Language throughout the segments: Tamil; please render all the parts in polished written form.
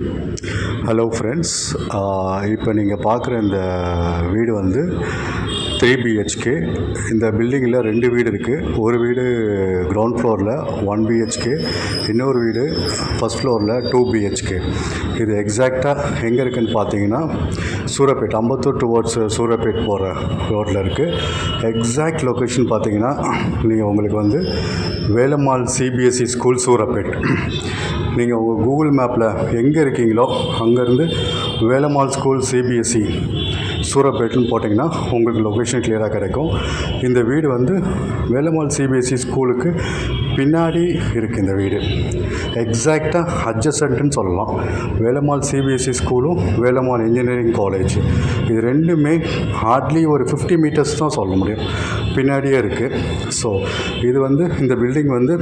ஹலோ ஃப்ரெண்ட்ஸ், இப்போ நீங்கள் பார்க்குற இந்த வீடு வந்து 3 பிஹெச்கே. இந்த பில்டிங்கில் 2 வீடு இருக்குது. ஒரு வீடு கிரவுண்ட் ஃப்ளோரில் 1 பிஹெச்கே, இன்னொரு வீடு ஃபஸ்ட் ஃப்ளோரில் 2 பிஹெச்கே. இது எக்ஸாக்டாக எங்கே இருக்குதுன்னு பார்த்தீங்கன்னா சூரப்பேட், அம்பத்தூர் டுவர்ட்ஸ் சூரப்பேட் போகிற ரோட்டில் இருக்குது. எக்ஸாக்ட் லொக்கேஷன் பார்த்தீங்கன்னா நீங்கள் உங்களுக்கு வந்து வேலம்மாள் சிபிஎஸ்சி ஸ்கூல் சூரப்பேட். நீங்கள் உங்கள் கூகுள் மேப்பில் எங்கே இருக்கீங்களோ அங்கேருந்து வேலம்மாள் ஸ்கூல் சிபிஎஸ்சி சூரப்பேட்டுன்னு போட்டிங்கன்னா உங்களுக்கு லொக்கேஷன் கிளியராக கிடைக்கும். இந்த வீடு வந்து வேலம்மாள் சிபிஎஸ்சி ஸ்கூலுக்கு பின்னாடி இருக்குது. இந்த வீடு எக்ஸாக்டாக அட்ஜசன்ட்டுன்னு சொல்லலாம். வேலம்மாள் சிபிஎஸ்சி ஸ்கூலும் வேலம்மாள் இன்ஜினியரிங் காலேஜ், இது ரெண்டுமே ஹார்ட்லி ஒரு 50 மீட்டர்ஸ் தான் சொல்ல முடியும், பின்னாடியே இருக்குது. ஸோ இது வந்து இந்த பில்டிங் வந்து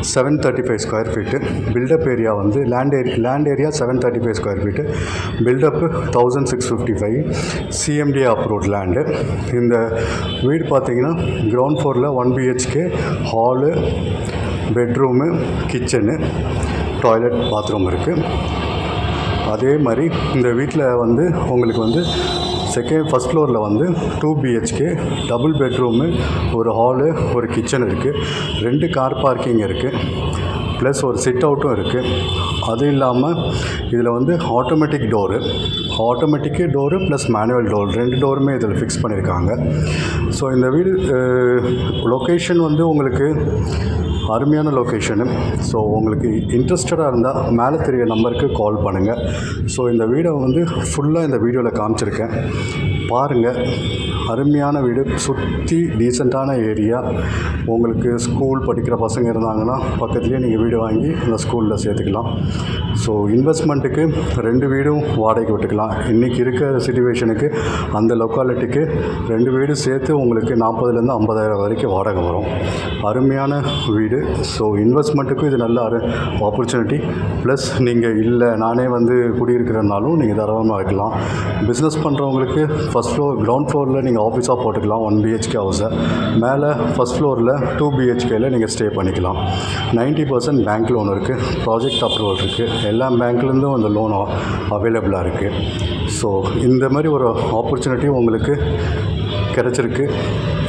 735 ஸ்கொயர் ஃபீட்டு. பில்டப் ஏரியா வந்து land area 735 square feet. Build-up 1655. CMDA approved land. இந்த வீடு பார்த்திங்கன்னா கிரவுண்ட் ஃப்ளோரில் 1 BHK, hall, bedroom, kitchen, toilet, bathroom இருக்குது. அதே மாதிரி இந்த வீட்டில் வந்து உங்களுக்கு வந்து ஃபஸ்ட் ஃப்ளோரில் வந்து 2 பிஹெச்கே, டபுள் பெட்ரூமு, ஒரு ஹாலு, ஒரு கிச்சன் இருக்குது. 2 கார் பார்க்கிங் இருக்குது, ப்ளஸ் ஒரு சிட் அவுட்டும் இருக்குது. அது இல்லாமல் இதில் வந்து automatic door plus manual door, 2 டோருமே இதில் ஃபிக்ஸ் பண்ணியிருக்காங்க. ஸோ இந்த வீடு லொக்கேஷன் வந்து உங்களுக்கு அருமையான லொக்கேஷனு. ஸோ உங்களுக்கு இன்ட்ரெஸ்டடாக இருந்தால் மேலே தெரிய நம்பருக்கு கால் பண்ணுங்கள். ஸோ இந்த வீடை வந்து ஃபுல்லாக இந்த வீடியோவில் காமிச்சிருக்கேன், பாருங்கள். அருமையான வீடு, சுற்றி டீசெண்டான ஏரியா. உங்களுக்கு ஸ்கூல் படிக்கிற பசங்க இருந்தாங்கன்னா பக்கத்துலேயே நீங்கள் வீடு வாங்கி இந்த ஸ்கூலில் சேர்த்துக்கலாம். ஸோ இன்வெஸ்ட்மெண்ட்டுக்கு 2 வீடும் வாடகைக்கு விட்டுக்கலாம். இன்றைக்கி இருக்கிற சிச்சுவேஷனுக்கு அந்த லொக்காலிட்டிக்கு 2 வீடு சேர்த்து உங்களுக்கு 40,000 50,000 வரைக்கும் வாடகை வரும். அருமையான வீடு. ஸோ இன்வெஸ்ட்மெண்ட்டுக்கும் இது நல்ல ஆப்பர்ச்சுனிட்டி. ப்ளஸ் நீங்கள் இல்லை நானே வந்து குடியிருக்கிறனாலும் நீங்கள் தாராளமாக வைக்கலாம். பிஸ்னஸ் பண்ணுறவங்களுக்கு கிரவுண்ட் ஃப்ளோரில் நீங்கள் ஆஃபீஸாக போட்டுக்கலாம் 1 பிஹெச்கே ஹவுஸை. மேலே ஃபஸ்ட் ஃப்ளோரில் 2 பிஹெச்கேயில் நீங்கள் ஸ்டே பண்ணிக்கலாம். 90% பேங்க் லோன் இருக்குது, ப்ராஜெக்ட் அப்ரூவல் இருக்குது. எல்லா பேங்க்லேருந்தும் அந்த லோன் அவைலபிளாக இருக்குது. ஸோ இந்த மாதிரி ஒரு ஆப்பர்ச்சுனிட்டி உங்களுக்கு கிடச்சிருக்கு.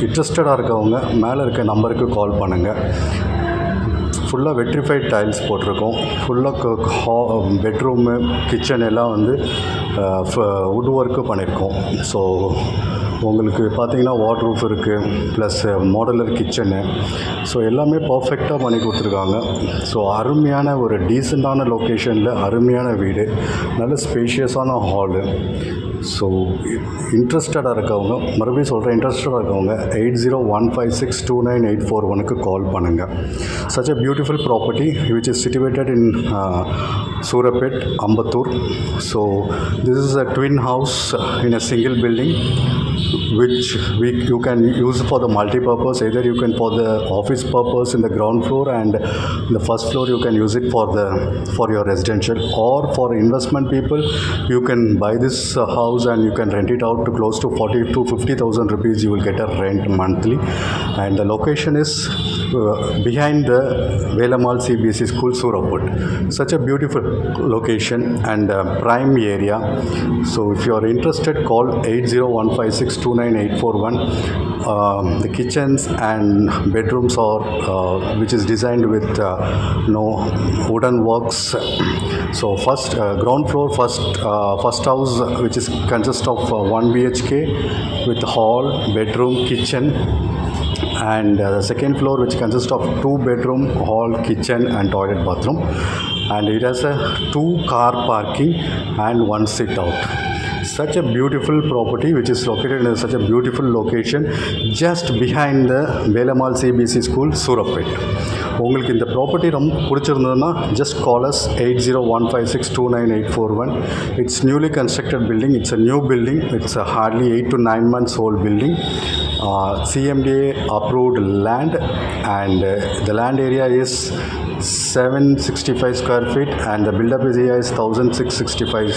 இன்ட்ரெஸ்டடாக இருக்கவங்க மேலே இருக்க நம்பருக்கு கால் பண்ணுங்கள். ஃபுல்லாக வெட்ரிஃபைட் டைல்ஸ் போட்டிருக்கோம். ஃபுல்லாக பெட்ரூமு, கிச்சன் எல்லாம் வந்து வுட் ஒர்க்கு பண்ணியிருக்கோம். ஸோ உங்களுக்கு பார்த்தீங்கன்னா வார்ட்ரூஃப் இருக்குது, ப்ளஸ் மாடுலர் கிச்சனு. ஸோ எல்லாமே பர்ஃபெக்டாக பண்ணி கொடுத்துருக்காங்க. ஸோ அருமையான ஒரு டீசெண்டான லொக்கேஷனில் அருமையான வீடு, நல்ல ஸ்பேஷியஸான ஹாலு. ஸோ இன்ட்ரெஸ்டடாக இருக்கவங்க, மறுபடியும் சொல்கிறேன், இன்ட்ரெஸ்டடாக இருக்கவங்க 8015629841 கால் பண்ணுங்கள். Such a beautiful property which is situated in Surapet, Ambattur. So this is a twin house in a single building which you can use for the multi-purpose. Either you can for the office purpose in the ground floor, and the first floor you can use it for your residential, or for investment people you can buy this house and you can rent it out to close to 40,000 to 50,000 rupees. You will get a rent monthly, and the location is behind the Velammal CBSE School, Surapet. Such a beautiful location and prime area. So if you are interested, call 8015629841. The kitchens and bedrooms are which is designed with wooden works. So first ground floor, first house which is consists of 1 BHK with hall, bedroom, kitchen, and the second floor which consists of 2 bedroom, hall, kitchen and toilet, bathroom, and it has a 2 car parking and 1 sit out. Such a beautiful property which is located in such a beautiful location just behind the Velammal CBSE School, Surapet. உங்களுக்கு இந்த ப்ராப்பர்ட்டி ரொம்ப பிடிச்சிருந்ததுன்னா just call us 8015629841. It's newly constructed building. It's a new building. It's hardly 8 to 9 months old building. CMDA approved land, and the land area is 765 square feet and the build-up area is 1665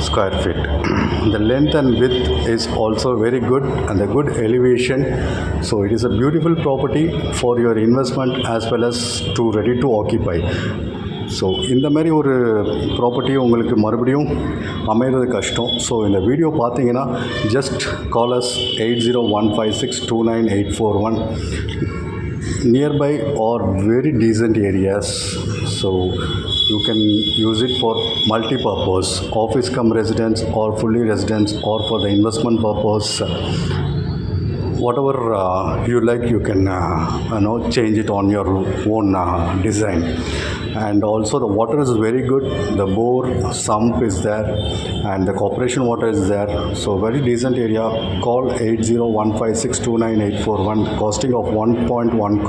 square feet. The length and width is also very good and a good elevation. So it is a beautiful property for your investment as well as to ready to occupy. So இந்த மாதிரி ஒரு ப்ராப்பர்ட்டி உங்களுக்கு மறுபடியும் அமைகிறது கஷ்டம். ஸோ இந்த வீடியோ பார்த்தீங்கன்னா just call us 8015629841. Nearby are very decent areas, so you can use it for multi-purpose, office cum residence or fully residence, or for the investment purpose. Whatever you like, you can change it on your own design. And also the water is very good, the bore sump is there and the corporation water is there, so very decent area. Call 8015629841, costing of 1.1 crore.